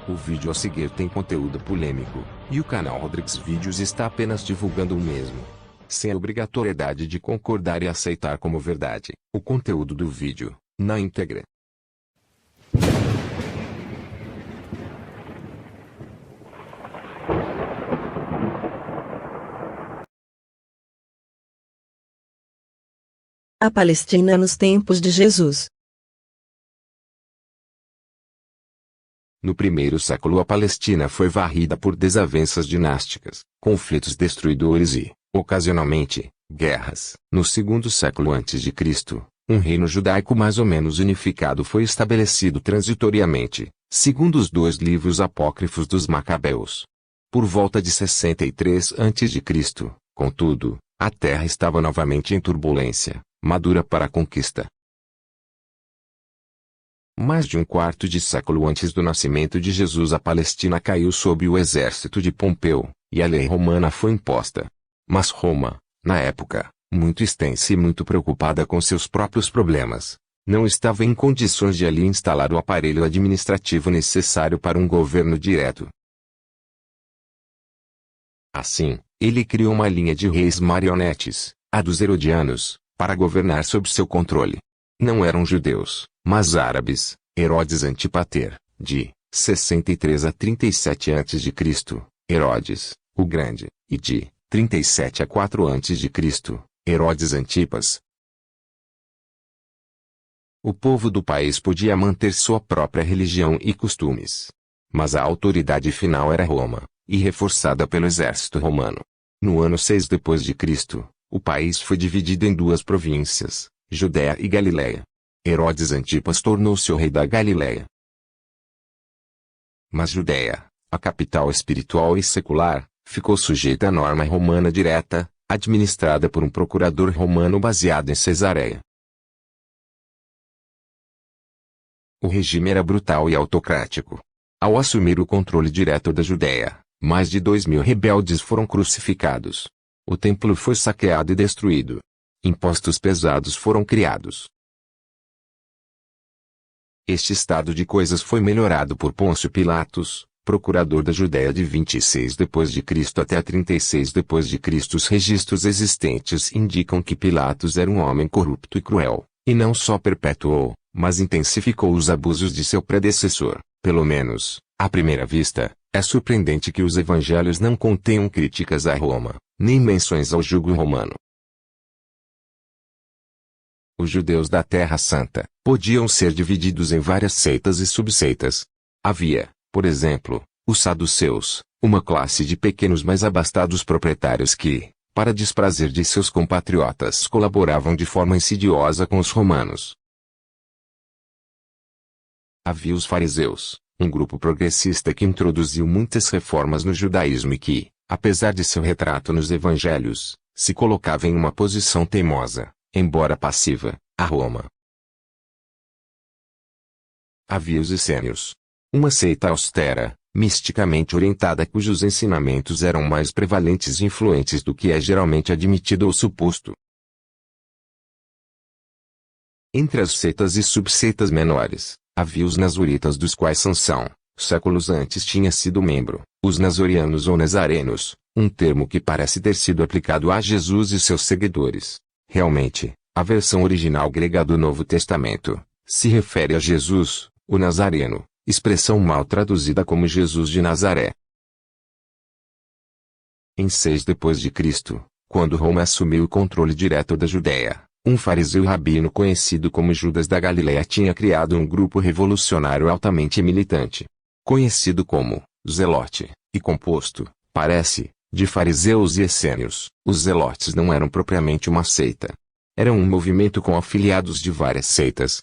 O vídeo a seguir tem conteúdo polêmico, e o canal Rodrigues Vídeos está apenas divulgando o mesmo, sem a obrigatoriedade de concordar e aceitar como verdade o conteúdo do vídeo, na íntegra. A Palestina nos tempos de Jesus. No primeiro século a Palestina foi varrida por desavenças dinásticas, conflitos destruidores e, ocasionalmente, guerras. No segundo século a.C., um reino judaico mais ou menos unificado foi estabelecido transitoriamente, segundo os dois livros apócrifos dos Macabeus. Por volta de 63 a.C., contudo, a terra estava novamente em turbulência, madura para a conquista. Mais de um quarto de século antes do nascimento de Jesus a Palestina caiu sob o exército de Pompeu, e a lei romana foi imposta. Mas Roma, na época, muito extensa e muito preocupada com seus próprios problemas, não estava em condições de ali instalar o aparelho administrativo necessário para um governo direto. Assim, ele criou uma linha de reis marionetes, a dos Herodianos, para governar sob seu controle. Não eram judeus, mas árabes. Herodes Antipater, de 63 a 37 a.C., Herodes, o Grande, e de 37 a 4 a.C., Herodes Antipas. O povo do país podia manter sua própria religião e costumes, mas a autoridade final era Roma, e reforçada pelo exército romano. No ano 6 d.C., o país foi dividido em duas províncias, Judéia e Galiléia. Herodes Antipas tornou-se o rei da Galiléia. Mas Judéia, a capital espiritual e secular, ficou sujeita à norma romana direta, administrada por um procurador romano baseado em Cesareia. O regime era brutal e autocrático. Ao assumir o controle direto da Judéia, mais de 2.000 rebeldes foram crucificados. O templo foi saqueado e destruído. Impostos pesados foram criados. Este estado de coisas foi melhorado por Pôncio Pilatos, procurador da Judéia de 26 d.C. até 36 d.C. Os registros existentes indicam que Pilatos era um homem corrupto e cruel, e não só perpetuou, mas intensificou os abusos de seu predecessor. Pelo menos, à primeira vista, é surpreendente que os evangelhos não contenham críticas a Roma, nem menções ao jugo romano. Os judeus da Terra Santa podiam ser divididos em várias seitas e subseitas. Havia, por exemplo, os saduceus, uma classe de pequenos mas abastados proprietários que, para desprazer de seus compatriotas, colaboravam de forma insidiosa com os romanos. Havia os fariseus, um grupo progressista que introduziu muitas reformas no judaísmo e que, apesar de seu retrato nos evangelhos, se colocava em uma posição teimosa, embora passiva, a Roma. Havia os essênios, uma seita austera, misticamente orientada cujos ensinamentos eram mais prevalentes e influentes do que é geralmente admitido ou suposto. Entre as seitas e subseitas menores, havia os nazoritas dos quais Sansão, séculos antes tinha sido membro, os nazorianos ou nazarenos, um termo que parece ter sido aplicado a Jesus e seus seguidores. Realmente, a versão original grega do Novo Testamento se refere a Jesus, o Nazareno, expressão mal traduzida como Jesus de Nazaré. Em 6 d.C., quando Roma assumiu o controle direto da Judéia, um fariseu rabino conhecido como Judas da Galileia tinha criado um grupo revolucionário altamente militante, conhecido como Zelote, e composto, parece, de fariseus e essênios. Os zelotes não eram propriamente uma seita. Eram um movimento com afiliados de várias seitas.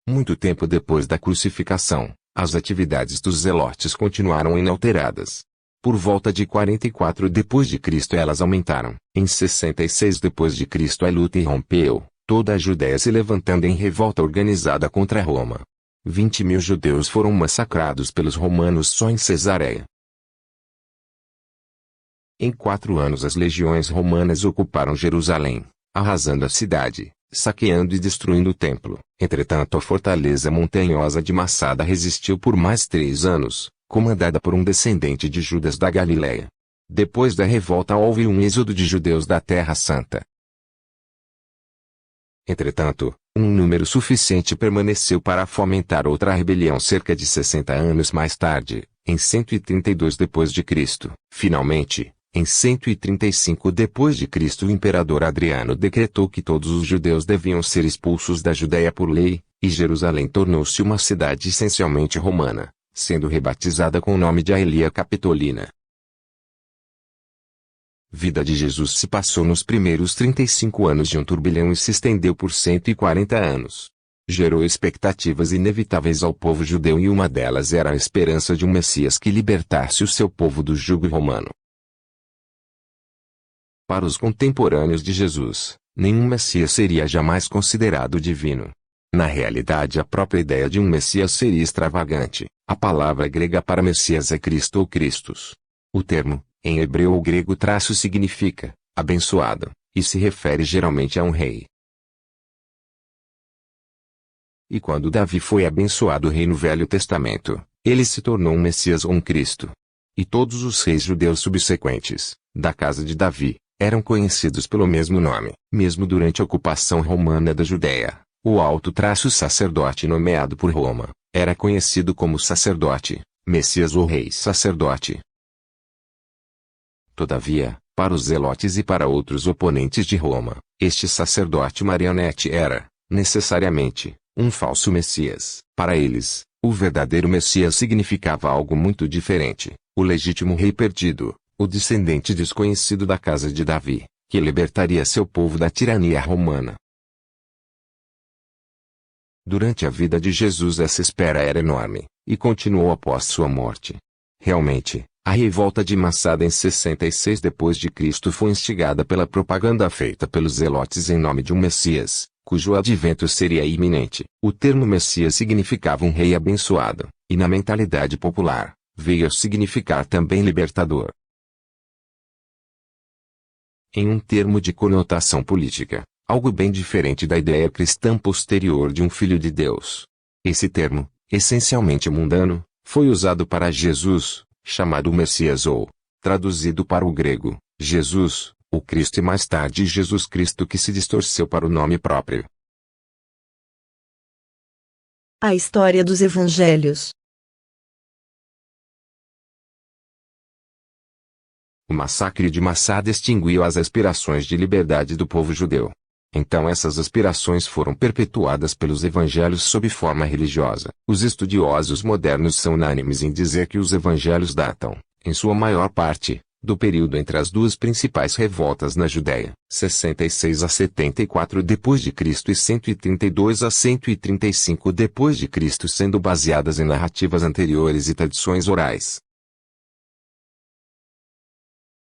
Muito tempo depois da crucificação, as atividades dos zelotes continuaram inalteradas. Por volta de 44 d.C. elas aumentaram. Em 66 d.C. a luta irrompeu, toda a Judéia se levantando em revolta organizada contra Roma. 20.000 judeus foram massacrados pelos romanos só em Cesareia. Em 4 anos as legiões romanas ocuparam Jerusalém, arrasando a cidade, saqueando e destruindo o templo. Entretanto, a fortaleza montanhosa de Massada resistiu por mais 3 anos, comandada por um descendente de Judas da Galileia. Depois da revolta houve um êxodo de judeus da Terra Santa. Entretanto, um número suficiente permaneceu para fomentar outra rebelião cerca de 60 anos mais tarde, em 132 d.C. Finalmente, em 135 d.C. o imperador Adriano decretou que todos os judeus deviam ser expulsos da Judéia por lei, e Jerusalém tornou-se uma cidade essencialmente romana, sendo rebatizada com o nome de Aelia Capitolina. Vida de Jesus se passou nos primeiros 35 anos de um turbilhão e se estendeu por 140 anos. Gerou expectativas inevitáveis ao povo judeu e uma delas era a esperança de um Messias que libertasse o seu povo do jugo romano. Para os contemporâneos de Jesus, nenhum Messias seria jamais considerado divino. Na realidade, a própria ideia de um Messias seria extravagante. A palavra grega para Messias é Cristo ou Christos. O termo, em hebreu ou grego significa abençoado, e se refere geralmente a um rei. E quando Davi foi abençoado rei no Velho Testamento, ele se tornou um Messias ou um Cristo. E todos os reis judeus subsequentes, da casa de Davi, eram conhecidos pelo mesmo nome. Mesmo durante a ocupação romana da Judéia, o alto-sacerdote nomeado por Roma, era conhecido como sacerdote, Messias ou rei-sacerdote. Todavia, para os zelotes e para outros oponentes de Roma, este sacerdote marionete era, necessariamente, um falso Messias. Para eles, o verdadeiro Messias significava algo muito diferente, o legítimo rei perdido, o descendente desconhecido da casa de Davi, que libertaria seu povo da tirania romana. Durante a vida de Jesus essa espera era enorme, e continuou após sua morte. Realmente, a revolta de Massada em 66 d.C. foi instigada pela propaganda feita pelos zelotes em nome de um Messias, cujo advento seria iminente. O termo Messias significava um rei abençoado, e na mentalidade popular, veio a significar também libertador. Em um termo de conotação política, algo bem diferente da ideia cristã posterior de um filho de Deus. Esse termo, essencialmente mundano, foi usado para Jesus, chamado Messias ou, traduzido para o grego, Jesus, o Cristo e mais tarde Jesus Cristo que se distorceu para o nome próprio. A história dos Evangelhos. O massacre de Massada extinguiu as aspirações de liberdade do povo judeu. Então essas aspirações foram perpetuadas pelos evangelhos sob forma religiosa. Os estudiosos modernos são unânimes em dizer que os evangelhos datam, em sua maior parte, do período entre as duas principais revoltas na Judéia, 66 a 74 d.C. e 132 a 135 d.C., sendo baseadas em narrativas anteriores e tradições orais.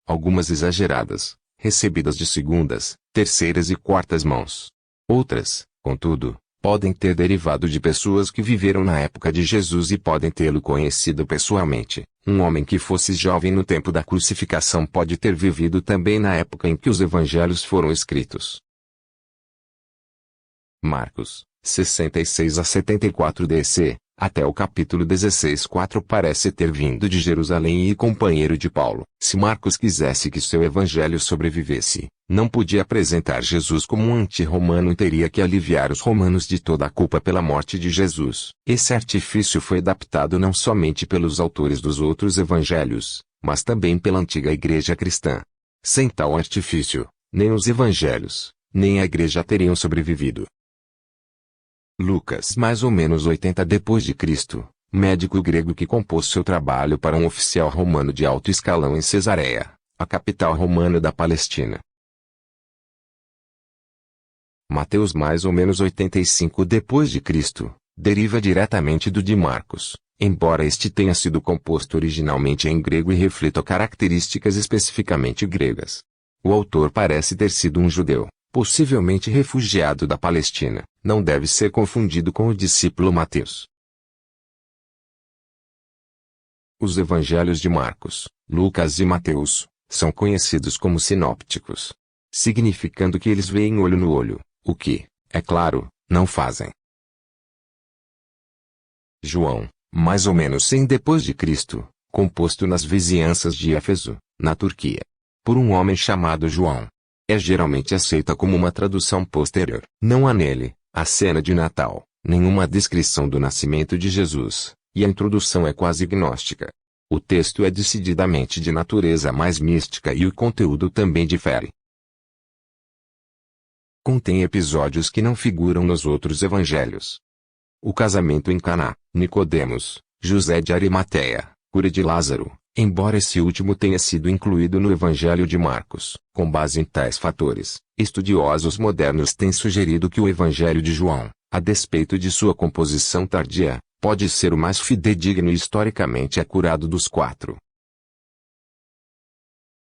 Algumas exageradas, recebidas de segundas, terceiras e quartas mãos. Outras, contudo, podem ter derivado de pessoas que viveram na época de Jesus e podem tê-lo conhecido pessoalmente. Um homem que fosse jovem no tempo da crucificação pode ter vivido também na época em que os evangelhos foram escritos. Marcos, 66 a 74 DC, até o capítulo 16:4 parece ter vindo de Jerusalém e companheiro de Paulo. Se Marcos quisesse que seu evangelho sobrevivesse, não podia apresentar Jesus como um anti-romano e teria que aliviar os romanos de toda a culpa pela morte de Jesus. Esse artifício foi adaptado não somente pelos autores dos outros evangelhos, mas também pela antiga igreja cristã. Sem tal artifício, nem os evangelhos, nem a igreja teriam sobrevivido. Lucas, mais ou menos 80 d.C., médico grego que compôs seu trabalho para um oficial romano de alto escalão em Cesareia, a capital romana da Palestina. Mateus, mais ou menos 85 d.C., deriva diretamente do de Marcos, embora este tenha sido composto originalmente em grego e reflita características especificamente gregas. O autor parece ter sido um judeu, possivelmente refugiado da Palestina, não deve ser confundido com o discípulo Mateus. Os evangelhos de Marcos, Lucas e Mateus são conhecidos como sinópticos. significando que eles veem olho no olho, o que, é claro, não fazem. João, mais ou menos 100 depois de Cristo, composto nas vizinhanças de Éfeso, na Turquia, por um homem chamado João. É geralmente aceita como uma tradução posterior. Não há nele, a cena de Natal, nenhuma descrição do nascimento de Jesus, e a introdução é quase gnóstica. O texto é decididamente de natureza mais mística e o conteúdo também difere. Contém episódios que não figuram nos outros evangelhos. O casamento em Caná, Nicodemos, José de Arimateia, cura de Lázaro, embora esse último tenha sido incluído no Evangelho de Marcos. Com base em tais fatores, estudiosos modernos têm sugerido que o Evangelho de João, a despeito de sua composição tardia, pode ser o mais fidedigno e historicamente acurado dos 4.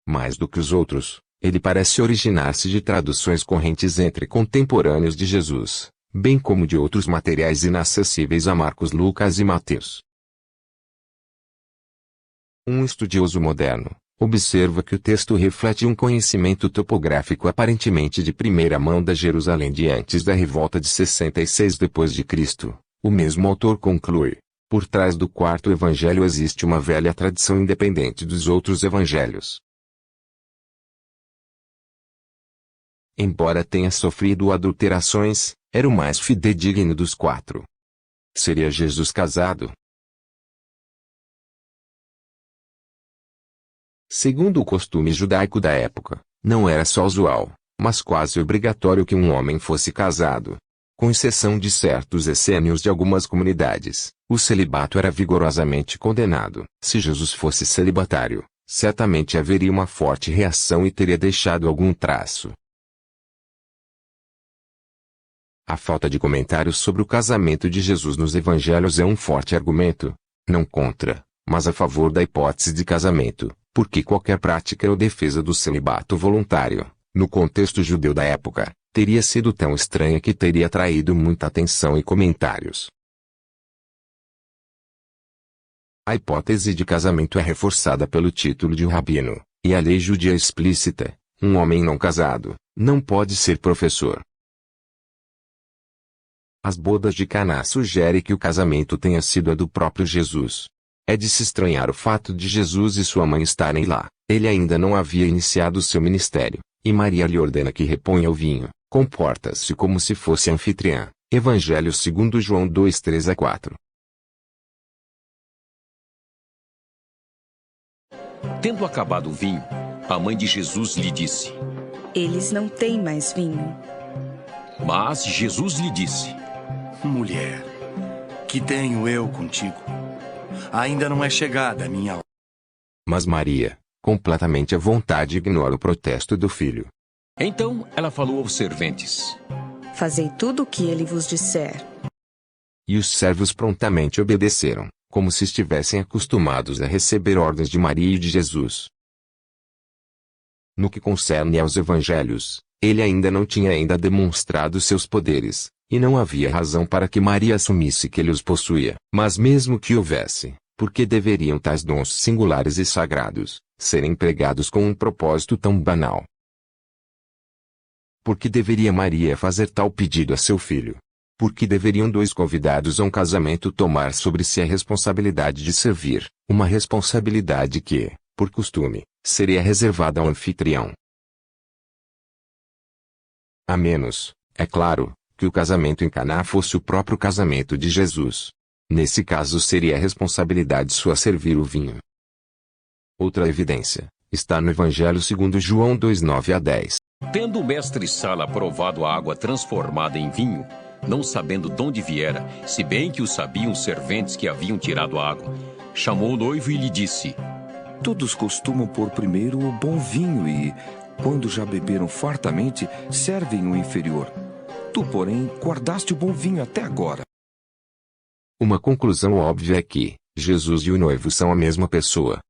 Mais do que os outros, ele parece originar-se de traduções correntes entre contemporâneos de Jesus, bem como de outros materiais inacessíveis a Marcos, Lucas e Mateus. Um estudioso moderno observa que o texto reflete um conhecimento topográfico aparentemente de primeira mão da Jerusalém de antes da revolta de 66 d.C. O mesmo autor conclui: por trás do quarto evangelho existe uma velha tradição independente dos outros evangelhos. Embora tenha sofrido adulterações, era o mais fidedigno dos 4. Seria Jesus casado? Segundo o costume judaico da época, não era só usual, mas quase obrigatório que um homem fosse casado. Com exceção de certos essênios de algumas comunidades, o celibato era vigorosamente condenado. Se Jesus fosse celibatário, certamente haveria uma forte reação e teria deixado algum traço. A falta de comentários sobre o casamento de Jesus nos evangelhos é um forte argumento, não contra, mas a favor da hipótese de casamento, porque qualquer prática ou defesa do celibato voluntário, no contexto judeu da época, teria sido tão estranha que teria atraído muita atenção e comentários. A hipótese de casamento é reforçada pelo título de rabino, e a lei judia explícita: um homem não casado não pode ser professor. As bodas de Caná sugerem que o casamento tenha sido a do próprio Jesus. É de se estranhar o fato de Jesus e sua mãe estarem lá. Ele ainda não havia iniciado seu ministério, e Maria lhe ordena que reponha o vinho. Comporta-se como se fosse anfitriã. Evangelho segundo João 2:3-4. Tendo acabado o vinho, a mãe de Jesus lhe disse: Eles não têm mais vinho. Mas Jesus lhe disse: Mulher, que tenho eu contigo? Ainda não é chegada a minha hora. Mas Maria, completamente à vontade, ignora o protesto do filho. Então ela falou aos serventes: Fazei tudo o que ele vos disser. E os servos prontamente obedeceram, como se estivessem acostumados a receber ordens de Maria e de Jesus. No que concerne aos evangelhos, ele ainda não tinha demonstrado seus poderes, e não havia razão para que Maria assumisse que ele os possuía. Mas mesmo que houvesse, por que deveriam tais dons singulares e sagrados serem empregados com um propósito tão banal? Por que deveria Maria fazer tal pedido a seu filho? Por que deveriam 2 convidados a um casamento tomar sobre si a responsabilidade de servir, uma responsabilidade que, por costume, seria reservada ao anfitrião? A menos, é claro, que o casamento em Caná fosse o próprio casamento de Jesus. Nesse caso seria a responsabilidade sua servir o vinho. Outra evidência está no Evangelho segundo João 2:9-10. Tendo o mestre Sala provado a água transformada em vinho, não sabendo de onde viera, se bem que o sabiam os serventes que haviam tirado a água, chamou o noivo e lhe disse: Todos costumam pôr primeiro o bom vinho e, quando já beberam fartamente, servem o inferior. Tu, porém, guardaste o bom vinho até agora. Uma conclusão óbvia é que Jesus e o noivo são a mesma pessoa.